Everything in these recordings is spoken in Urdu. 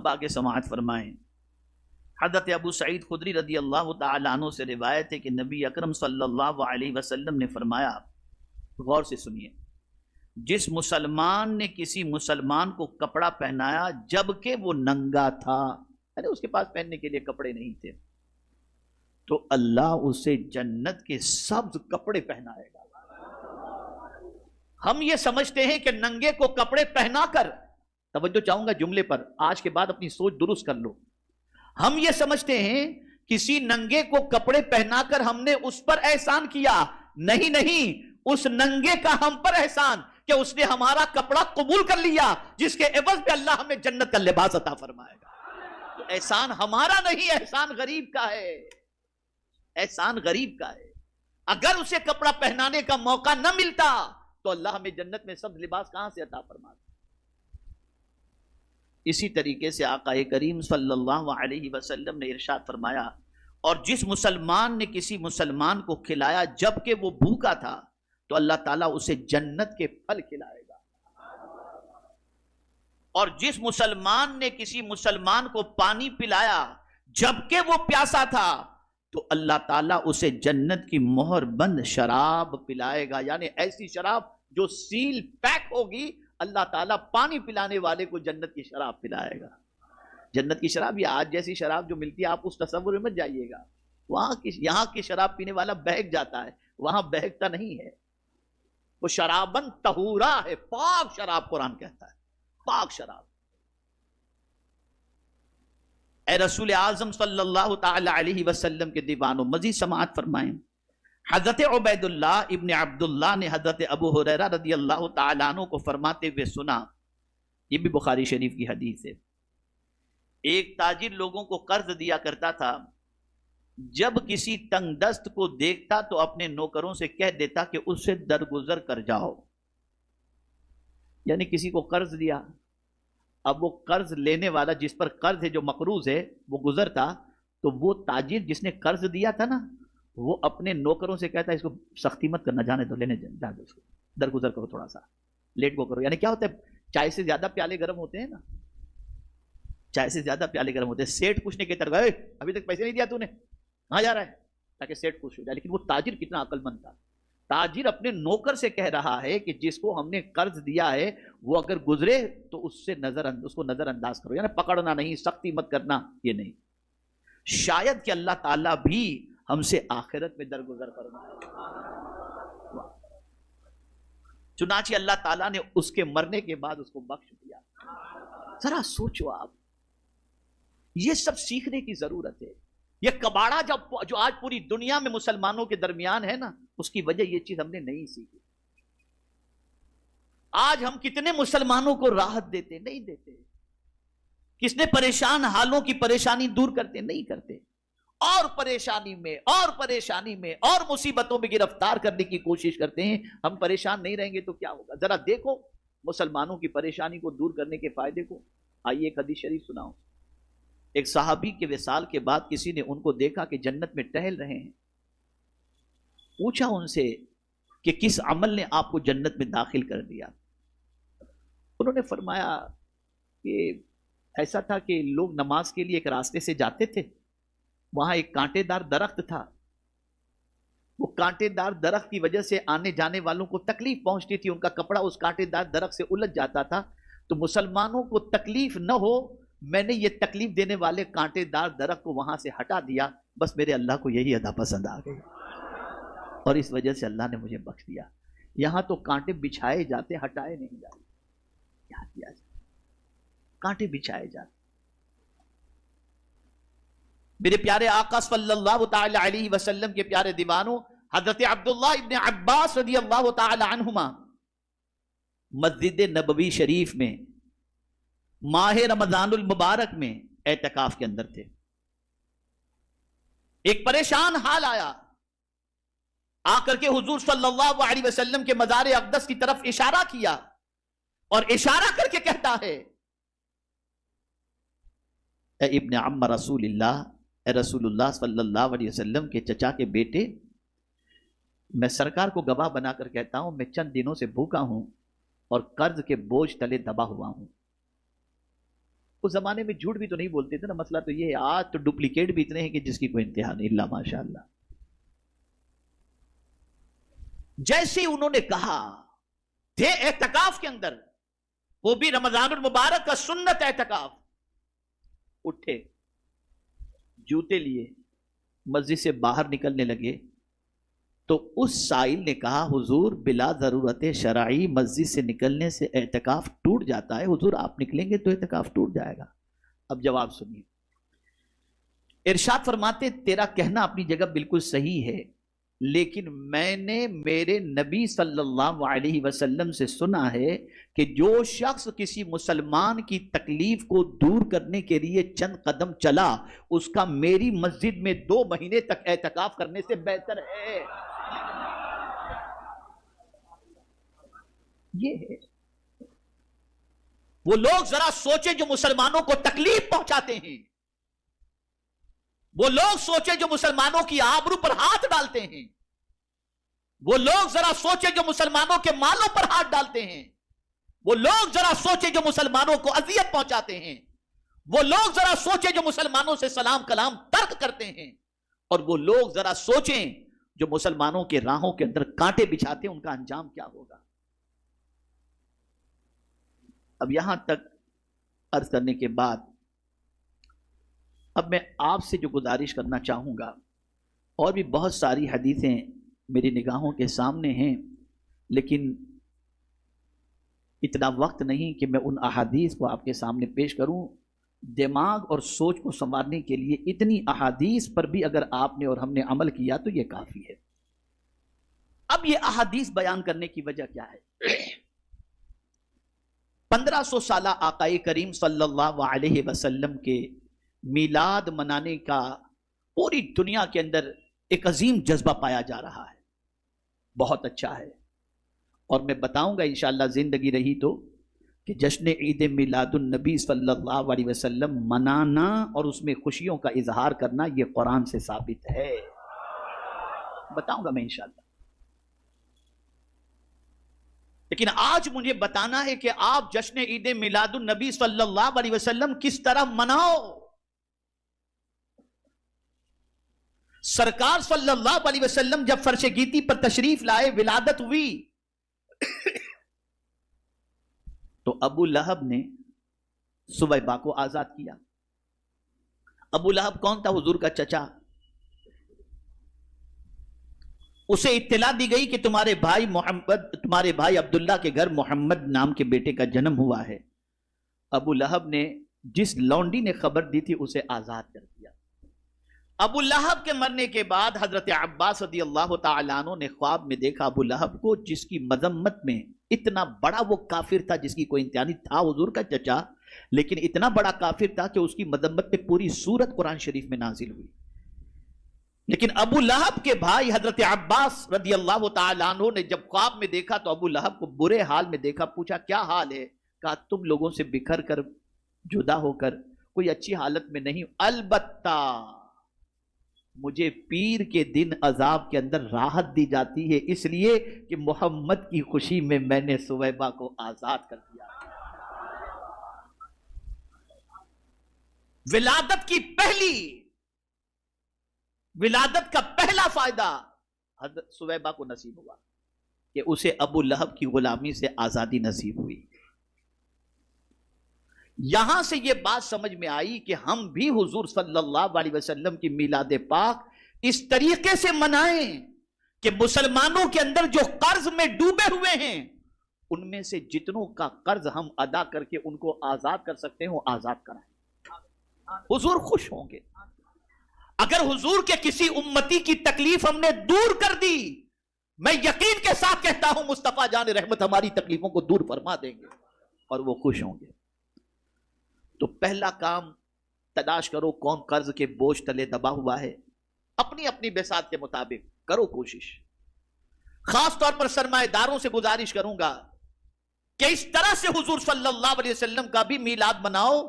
اب آگے سماعت فرمائیں۔ حضرت ابو سعید خدری رضی اللہ تعالیٰ عنہ سے روایت ہے کہ نبی اکرم صلی اللہ علیہ وسلم نے فرمایا، غور سے سنیے، جس مسلمان نے کسی مسلمان کو کپڑا پہنایا جبکہ وہ ننگا تھا، یعنی اس کے پاس پہننے کے لیے کپڑے نہیں تھے، تو اللہ اسے جنت کے سبز کپڑے پہنائے گا۔ ہم یہ سمجھتے ہیں کہ ننگے کو کپڑے پہنا کر، توجہ چاہوں گا جملے پر، آج کے بعد اپنی سوچ درست کر لو، ہم یہ سمجھتے ہیں کسی ننگے کو کپڑے پہنا کر ہم نے اس پر احسان کیا، نہیں، اس ننگے کا ہم پر احسان کہ اس نے ہمارا کپڑا قبول کر لیا، جس کے عوض پہ اللہ ہمیں جنت کا لباس عطا فرمائے گا۔ تو احسان ہمارا نہیں، احسان غریب کا ہے، احسان غریب کا ہے۔ اگر اسے کپڑا پہنانے کا موقع نہ ملتا تو اللہ ہمیں جنت میں سب لباس کہاں سے عطا فرماتا۔ اسی طریقے سے آقا کریم صلی اللہ علیہ وسلم نے ارشاد فرمایا، اور جس مسلمان نے کسی مسلمان کو کھلایا جبکہ وہ بھوکا تھا تو اللہ تعالیٰ اسے جنت کے پھل کھلائے گا، اور جس مسلمان نے کسی مسلمان کو پانی پلایا جبکہ وہ پیاسا تھا تو اللہ تعالیٰ اسے جنت کی مہر بند شراب پلائے گا، یعنی ایسی شراب جو سیل پیک ہوگی، اللہ تعالیٰ پانی پلانے والے کو جنت کی شراب پلائے گا۔ جنت کی شراب یہ آج جیسی شراب جو ملتی ہے، آپ اس تصور میں مت جائیے گا، یہاں کی شراب پینے والا بہک جاتا ہے، وہاں بہکتا نہیں ہے، وہ شرابن طہورا ہے، پاک شراب قرآن کہتا ہے، پاک شراب۔ اے رسول اعظم صلی اللہ تعالی علیہ وسلم کے دیوانوں، مزید سماعت فرمائیں۔ حضرت عبید اللہ ابن عبداللہ نے حضرت ابو ہریرہ رضی اللہ تعالیٰ عنہ کو فرماتے ہوئے سنا، یہ بھی بخاری شریف کی حدیث ہے، ایک تاجر لوگوں کو قرض دیا کرتا تھا، جب کسی تنگ دست کو دیکھتا تو اپنے نوکروں سے کہہ دیتا کہ اس سے درگزر کر جاؤ، یعنی کسی کو قرض دیا، اب وہ قرض لینے والا جس پر قرض ہے، جو مقروض ہے، وہ گزرتا، تو وہ تاجر جس نے قرض دیا تھا نا، وہ اپنے نوکروں سے کہتا ہے اس کو سختی مت کرنا، جانے دو، لینے جا دو، اس کو درگزر کرو، تھوڑا سا لیٹ گو کرو۔ یعنی کیا ہوتا ہے، چائے سے زیادہ پیالے گرم ہوتے ہیں نا، چائے سے زیادہ پیالے گرم ہوتے ہیں۔ سیٹ کچھ نہیں کہتا، ابھی تک پیسے نہیں دیا تو نے، کہاں جا رہا ہے، تاکہ سیٹ خوش ہو جائے۔ لیکن وہ تاجر کتنا عقل مند تھا، تاجر اپنے نوکر سے کہہ رہا ہے کہ جس کو ہم نے قرض دیا ہے وہ اگر گزرے تو اس کو نظر انداز کرو، یعنی پکڑنا نہیں، سختی مت کرنا، یہ نہیں۔ شاید کہ اللہ تعالیٰ بھی ہم سے آخرت میں درگزر فرمائے۔ چنانچہ اللہ تعالیٰ نے اس کے مرنے کے بعد اس کو بخش دیا۔ ذرا سوچو آپ، یہ سب سیکھنے کی ضرورت ہے۔ یہ کباڑا جو آج پوری دنیا میں مسلمانوں کے درمیان ہے نا، اس کی وجہ یہ چیز ہم نے نہیں سیکھی۔ آج ہم کتنے مسلمانوں کو راحت دیتے، نہیں دیتے، کس نے پریشان حالوں کی پریشانی دور کرتے، نہیں کرتے، اور پریشانی میں اور مصیبتوں میں گرفتار کرنے کی کوشش کرتے ہیں۔ ہم پریشان نہیں رہیں گے تو کیا ہوگا؟ ذرا دیکھو مسلمانوں کی پریشانی کو دور کرنے کے فائدے کو۔ آئیے ایک حدیث شریف سناؤں۔ ایک صحابی کے وصال کے بعد کسی نے ان کو دیکھا کہ جنت میں ٹہل رہے ہیں، پوچھا ان سے کہ کس عمل نے آپ کو جنت میں داخل کر دیا؟ انہوں نے فرمایا کہ ایسا تھا کہ لوگ نماز کے لیے ایک راستے سے جاتے تھے، وہاں ایک کانٹے دار درخت تھا، وہ کانٹے دار درخت کی وجہ سے آنے جانے والوں کو تکلیف پہنچتی تھی، ان کا کپڑا اس کانٹے دار درخت سے الجھ جاتا تھا، تو مسلمانوں کو تکلیف نہ ہو، میں نے یہ تکلیف دینے والے کانٹے دار درخت کو وہاں سے ہٹا دیا، بس میرے اللہ کو یہی ادا پسند آ گئی، اور اس وجہ سے اللہ نے مجھے بخش دیا۔ یہاں تو کانٹے بچھائے جاتے، ہٹائے نہیں جاتے، کیا کیا جائے، کانٹے بچھائے جاتے۔ میرے پیارے آقا صلی اللہ تعالی علیہ وسلم کے پیارے دیوانوں، حضرت عبداللہ ابن عباس رضی اللہ تعالی عنہما مسجد نبوی شریف میں ماہ رمضان المبارک میں اعتکاف کے اندر تھے۔ ایک پریشان حال آیا، آ کر کے حضور صلی اللہ علیہ وسلم کے مزار اقدس کی طرف اشارہ کیا، اور اشارہ کر کے کہتا ہے، اے ابن عم رسول اللہ، اے رسول اللہ صلی اللہ علیہ وسلم کے چچا کے بیٹے، میں سرکار کو گواہ بنا کر کہتا ہوں، میں چند دنوں سے بھوکا ہوں اور قرض کے بوجھ تلے دبا ہوا ہوں، اس زمانے میں جھوٹ بھی تو نہیں بولتے تھے نا. مسئلہ تو یہ ہے, آج تو ڈپلیکیٹ بھی اتنے ہیں کہ جس کی کوئی انتہا نہیں, اللہ ماشاء اللہ. جیسے انہوں نے کہا تھے اعتکاف کے اندر, وہ بھی رمضان المبارک کا سنت اعتکاف, اٹھے جوتے لیے مسجد سے باہر نکلنے لگے تو اس سائل نے کہا حضور بلا ضرورت شرعی مسجد سے نکلنے سے اعتکاف ٹوٹ جاتا ہے, حضور آپ نکلیں گے تو اعتکاف ٹوٹ جائے گا. اب جواب سنیے, ارشاد فرماتے تیرا کہنا اپنی جگہ بالکل صحیح ہے, لیکن میں نے میرے نبی صلی اللہ علیہ وسلم سے سنا ہے کہ جو شخص کسی مسلمان کی تکلیف کو دور کرنے کے لیے چند قدم چلا, اس کا میری مسجد میں 2 مہینے تک اعتکاف کرنے سے بہتر ہے. یہ ہے وہ لوگ, ذرا سوچیں جو مسلمانوں کو تکلیف پہنچاتے ہیں, وہ لوگ سوچیں جو مسلمانوں کی آبرو پر ہاتھ ڈالتے ہیں, وہ لوگ ذرا سوچیں جو مسلمانوں کے مالوں پر ہاتھ ڈالتے ہیں, وہ لوگ ذرا سوچیں جو مسلمانوں کو اذیت پہنچاتے ہیں, وہ لوگ ذرا سوچیں جو مسلمانوں سے سلام کلام ترک کرتے ہیں, اور وہ لوگ ذرا سوچیں جو مسلمانوں کے راہوں کے اندر کانٹے بچھاتے ہیں, ان کا انجام کیا ہوگا. اب یہاں تک عرض کرنے کے بعد اب میں آپ سے جو گزارش کرنا چاہوں گا, اور بھی بہت ساری حدیثیں میری نگاہوں کے سامنے ہیں, لیکن اتنا وقت نہیں کہ میں ان احادیث کو آپ کے سامنے پیش کروں. دماغ اور سوچ کو سنوارنے کے لیے اتنی احادیث پر بھی اگر آپ نے اور ہم نے عمل کیا تو یہ کافی ہے. اب یہ احادیث بیان کرنے کی وجہ کیا ہے؟ 1500 سالہ آقائے کریم صلی اللہ علیہ وسلم کے میلاد منانے کا پوری دنیا کے اندر ایک عظیم جذبہ پایا جا رہا ہے. بہت اچھا ہے, اور میں بتاؤں گا انشاءاللہ زندگی رہی تو کہ جشن عید میلاد النبی صلی اللہ علیہ وسلم منانا اور اس میں خوشیوں کا اظہار کرنا یہ قرآن سے ثابت ہے. بتاؤں گا میں انشاءاللہ. لیکن آج مجھے بتانا ہے کہ آپ جشن عید میلاد النبی صلی اللہ علیہ وسلم کس طرح مناؤ. سرکار صلی اللہ علیہ وسلم جب فرش گیتی پر تشریف لائے, ولادت ہوئی, تو ابو لہب نے سویبہ کو آزاد کیا. ابو لہب کون تھا؟ حضور کا چچا. اسے اطلاع دی گئی کہ تمہارے بھائی عبداللہ کے گھر محمد نام کے بیٹے کا جنم ہوا ہے. ابو لہب نے جس لونڈی نے خبر دی تھی اسے آزاد کر دیا. ابو لہب کے مرنے کے بعد حضرت عباس رضی اللہ تعالیٰ عنہ نے خواب میں دیکھا ابو لہب کو, جس کی مذمت میں اتنا بڑا وہ کافر تھا جس کی کوئی انتہا نہیں تھا, حضور کا چچا, لیکن اتنا بڑا کافر تھا کہ اس کی مذمت میں پوری سورت قرآن شریف میں نازل ہوئی. لیکن ابو لہب کے بھائی حضرت عباس رضی اللہ تعالیٰ عنہ نے جب خواب میں دیکھا تو ابو لہب کو برے حال میں دیکھا. پوچھا کیا حال ہے؟ کہا تم لوگوں سے بکھر کر جدا ہو کر کوئی اچھی حالت میں نہیں, البتہ مجھے پیر کے دن عذاب کے اندر راحت دی جاتی ہے, اس لیے کہ محمد کی خوشی میں نے سویبہ کو آزاد کر دیا. ولادت کا پہلا فائدہ حضرت سویبہ کو نصیب ہوا کہ اسے ابو لہب کی غلامی سے آزادی نصیب ہوئی. یہاں سے یہ بات سمجھ میں آئی کہ ہم بھی حضور صلی اللہ علیہ وسلم کی میلاد پاک اس طریقے سے منائیں کہ مسلمانوں کے اندر جو قرض میں ڈوبے ہوئے ہیں ان میں سے جتنوں کا قرض ہم ادا کر کے ان کو آزاد کر سکتے ہیں وہ آزاد کرائیں. حضور خوش ہوں گے. اگر حضور کے کسی امتی کی تکلیف ہم نے دور کر دی, میں یقین کے ساتھ کہتا ہوں مصطفیٰ جان رحمت ہماری تکلیفوں کو دور فرما دیں گے اور وہ خوش ہوں گے. تو پہلا کام تلاش کرو کون قرض کے بوجھ تلے دبا ہوا ہے, اپنی اپنی بساط کے مطابق کرو کوشش. خاص طور پر سرمایہ داروں سے گزارش کروں گا کہ اس طرح سے حضور صلی اللہ علیہ وسلم کا بھی میلاد مناؤ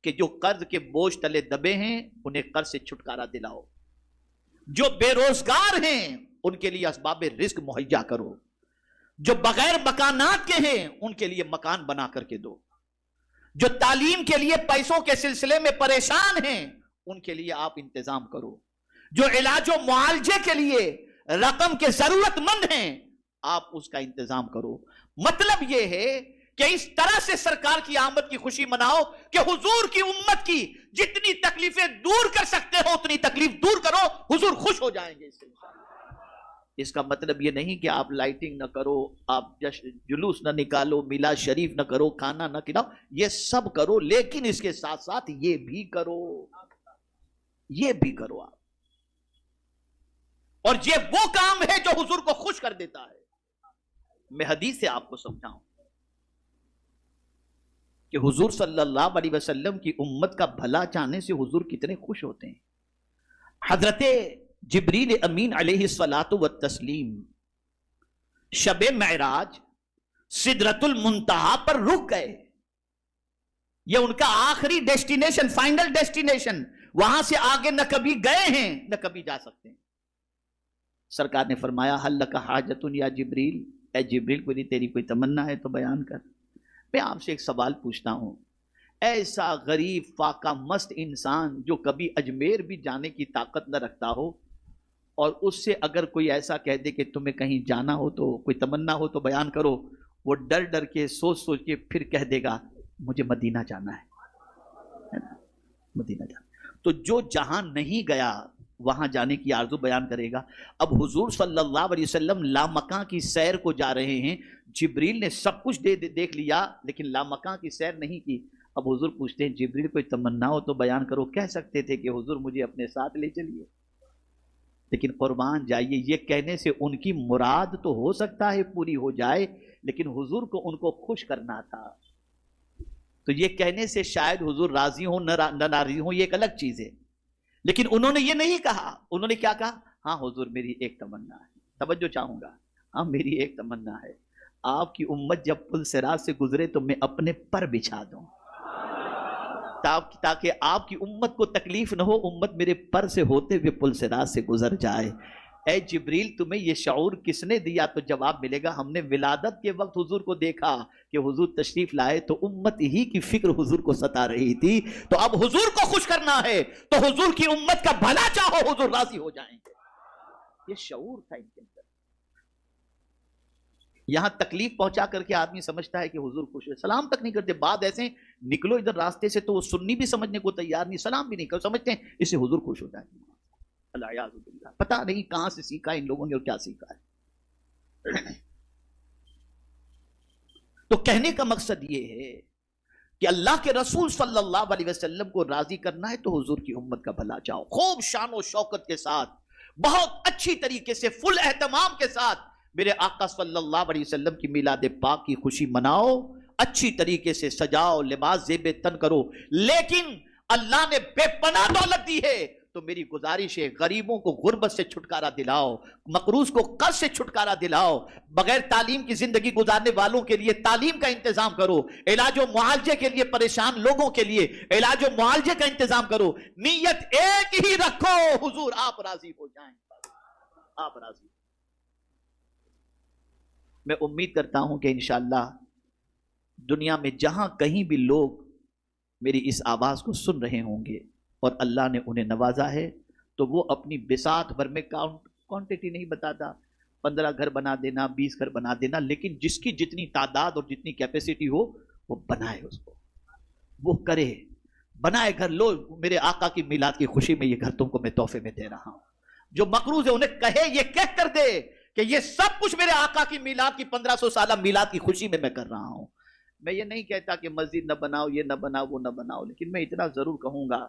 کہ جو قرض کے بوجھ تلے دبے ہیں انہیں قرض سے چھٹکارا دلاؤ, جو بے روزگار ہیں ان کے لیے اسباب رزق مہیا کرو, جو بغیر مکانات کے ہیں ان کے لیے مکان بنا کر کے دو, جو تعلیم کے لیے پیسوں کے سلسلے میں پریشان ہیں ان کے لیے آپ انتظام کرو، جو علاج و معالجے کے لیے رقم کے ضرورت مند ہیں آپ اس کا انتظام کرو۔ مطلب یہ ہے کہ اس طرح سے سرکار کی آمد کی خوشی مناؤ کہ حضور کی امت کی جتنی تکلیفیں دور کر سکتے ہو اتنی تکلیف دور کرو، حضور خوش ہو جائیں گے اس سے۔ اس کا مطلب یہ نہیں کہ آپ لائٹنگ نہ کرو، آپ جلوس نہ نکالو، میلاد شریف نہ کرو، کھانا نہ کھلاؤ، یہ سب کرو، لیکن اس کے ساتھ ساتھ یہ بھی کرو، یہ بھی کرو آپ۔ اور یہ وہ کام ہے جو حضور کو خوش کر دیتا ہے۔ میں حدیث سے آپ کو سمجھاؤں کہ حضور صلی اللہ علیہ وسلم کی امت کا بھلا چاہنے سے حضور کتنے خوش ہوتے ہیں۔ حضرت جبریل امین علیہ الصلاۃ والتسلیم شب معراج سدرۃ المنتہا پر رک گئے، یہ ان کا آخری ڈیسٹینیشن، فائنل ڈیسٹینیشن، وہاں سے آگے نہ کبھی گئے ہیں نہ کبھی جا سکتے ہیں۔ سرکار نے فرمایا حل لک حاجۃ یا جبریل، اے جبریل کوئی تیری کوئی تمنا ہے تو بیان کر۔ میں آپ سے ایک سوال پوچھتا ہوں، ایسا غریب فاقہ مست انسان جو کبھی اجمیر بھی جانے کی طاقت نہ رکھتا ہو، اور اس سے اگر کوئی ایسا کہہ دے کہ تمہیں کہیں جانا ہو تو کوئی تمنا ہو تو بیان کرو، وہ ڈر ڈر کے سوچ سوچ کے پھر کہہ دے گا مجھے مدینہ جانا ہے نا، مدینہ جانا۔ تو جو جہاں نہیں گیا وہاں جانے کی آرزو بیان کرے گا۔ اب حضور صلی اللہ علیہ وسلم لامکاں کی سیر کو جا رہے ہیں، جبریل نے سب کچھ دیکھ لیا لیکن لامکاں کی سیر نہیں کی۔ اب حضور پوچھتے ہیں جبریل کوئی تمنا ہو تو بیان کرو، کہہ سکتے تھے کہ حضور مجھے اپنے ساتھ لے چلیے، لیکن قربان جائیے یہ کہنے سے ان کی مراد تو ہو سکتا ہے پوری ہو جائے، لیکن حضور کو ان کو خوش کرنا تھا، تو یہ کہنے سے شاید حضور راضی ہوں نہ راضی ہوں یہ ایک الگ چیز ہے، لیکن انہوں نے یہ نہیں کہا۔ انہوں نے کیا کہا؟ ہاں حضور میری ایک تمنا ہے، توجہ چاہوں گا، ہاں میری ایک تمنا ہے، آپ کی امت جب پل صراط سے گزرے تو میں اپنے پر بچھا دوں تاکہ آپ کی امت کو تکلیف نہ ہو، امت میرے پر سے ہوتے ہوئے پل صراط سے گزر جائے۔ اے جبریل تمہیں یہ شعور کس نے دیا؟ تو جواب ملے گا ہم نے ولادت کے وقت حضور کو دیکھا کہ حضور تشریف لائے تو امت ہی کی فکر حضور کو ستا رہی تھی، تو اب حضور کو خوش کرنا ہے تو حضور کی امت کا بھلا چاہو، حضور راضی ہو جائیں گے۔ یہ شعور تھا ان کے اندر۔ یہاں تکلیف پہنچا کر کے آدمی سمجھتا ہے کہ حضور خوش ہے، سلام تک نہیں کرتے، بعد ایسے نکلو ادھر راستے سے تو وہ سنی بھی سمجھنے کو تیار نہیں، سلام بھی نہیں کر سمجھتے ہیں اس سے حضور خوش ہوتا ہے۔ اللہ باللہ، پتہ نہیں کہاں سے سیکھا ان لوگوں نے اور کیا سیکھا ہے۔ تو کہنے کا مقصد یہ ہے کہ اللہ کے رسول صلی اللہ علیہ وسلم کو راضی کرنا ہے تو حضور کی امت کا بھلا چاہو، خوب شان و شوکت کے ساتھ، بہت اچھی طریقے سے، فل اہتمام کے ساتھ میرے آقا صلی اللہ علیہ وسلم کی میلاد پاک کی خوشی مناؤ، اچھی طریقے سے سجاؤ، لباس زیب تن کرو، لیکن اللہ نے بے پناہ دولت دی ہے تو میری گزارش ہے غریبوں کو غربت سے چھٹکارا دلاؤ، مقروض کو قرض سے چھٹکارا دلاؤ، بغیر تعلیم کی زندگی گزارنے والوں کے لیے تعلیم کا انتظام کرو، علاج و معالجے کے لیے پریشان لوگوں کے لیے علاج و معالجے کا انتظام کرو، نیت ایک ہی رکھو، حضور آپ راضی ہو جائیں، آپ راضی۔ میں امید کرتا ہوں کہ انشاءاللہ دنیا میں جہاں کہیں بھی لوگ میری اس آواز کو سن رہے ہوں گے اور اللہ نے انہیں نوازا ہے تو وہ اپنی بساط بھر میں کوانٹٹی نہیں بتاتا، 15 گھر بنا دینا، 20 گھر بنا دینا، لیکن جس کی جتنی تعداد اور جتنی کیپیسٹی ہو وہ بنائے، اس کو وہ کرے، بنائے گھر۔ لو میرے آقا کی میلاد کی خوشی میں یہ گھر تم کو میں تحفے میں دے رہا ہوں، جو مقروض ہے انہیں کہے، یہ کہہ کر دے کہ یہ سب کچھ میرے آقا کی میلاد کی 1500 سالہ میلاد کی خوشی میں کر رہا ہوں۔ میں یہ نہیں کہتا کہ مسجد نہ بناؤ، یہ نہ بناؤ، وہ نہ بناؤ، لیکن میں اتنا ضرور کہوں گا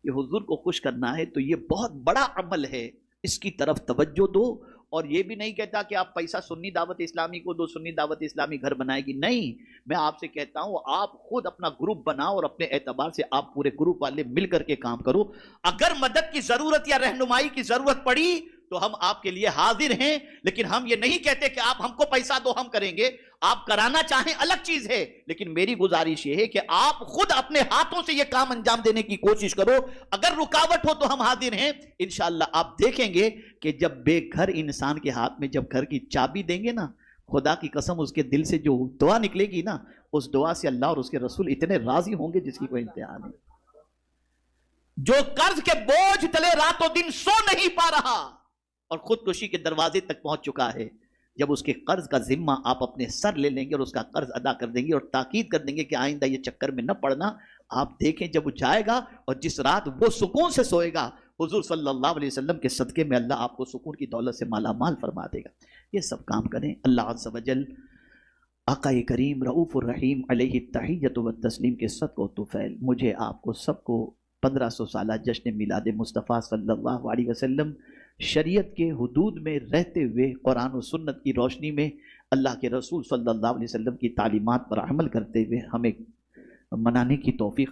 کہ حضور کو خوش کرنا ہے تو یہ بہت بڑا عمل ہے، اس کی طرف توجہ دو۔ اور یہ بھی نہیں کہتا کہ آپ پیسہ سنی دعوت اسلامی کو دو، سنی دعوت اسلامی گھر بنائے گی، نہیں، میں آپ سے کہتا ہوں آپ خود اپنا گروپ بناؤ اور اپنے اعتبار سے آپ پورے گروپ والے مل کر کے کام کرو۔ اگر مدد کی ضرورت یا رہنمائی کی ضرورت پڑی تو ہم آپ کے لیے حاضر ہیں، لیکن ہم یہ نہیں کہتے کہ آپ ہم کو پیسہ دو ہم کریں گے، آپ کرانا چاہیں الگ چیز ہے، لیکن میری گزارش یہ ہے کہ آپ خود اپنے ہاتھوں سے یہ کام انجام دینے کی کوشش کرو۔ اگر رکاوٹ ہو تو ہم حاضر ہیں، انشاءاللہ آپ دیکھیں گے کہ جب بے گھر انسان کے ہاتھ میں جب گھر کی چابی دیں گے نا، خدا کی قسم اس کے دل سے جو دعا نکلے گی نا، اس دعا سے اللہ اور اس کے رسول اتنے راضی ہوں گے جس کی کوئی انتہا نہیں۔ جو قرض کے بوجھ تلے رات و دن سو نہیں پا رہا اور خودکشی کے دروازے تک پہنچ چکا ہے، جب اس کے قرض کا ذمہ آپ اپنے سر لے لیں گے اور اس کا قرض ادا کر دیں گے اور تاکید کر دیں گے کہ آئندہ یہ چکر میں نہ پڑنا، آپ دیکھیں جب وہ جائے گا اور جس رات وہ سکون سے سوئے گا، حضور صلی اللہ علیہ وسلم کے صدقے میں اللہ آپ کو سکون کی دولت سے مالا مال فرما دے گا۔ یہ سب کام کریں۔ اللہ عز و جل آقا کریم رؤوف الرحیم علیہ التحیۃ والتسلیم کے صدقہ و طفیل مجھے آپ کو سب کو 1500 سالہ جشن میلاد مصطفیٰ صلی اللہ علیہ وسلم شریعت کے حدود میں رہتے ہوئے قرآن و سنت کی روشنی میں اللہ کے رسول صلی اللہ علیہ وسلم کی تعلیمات پر عمل کرتے ہوئے ہمیں منانے کی توفیق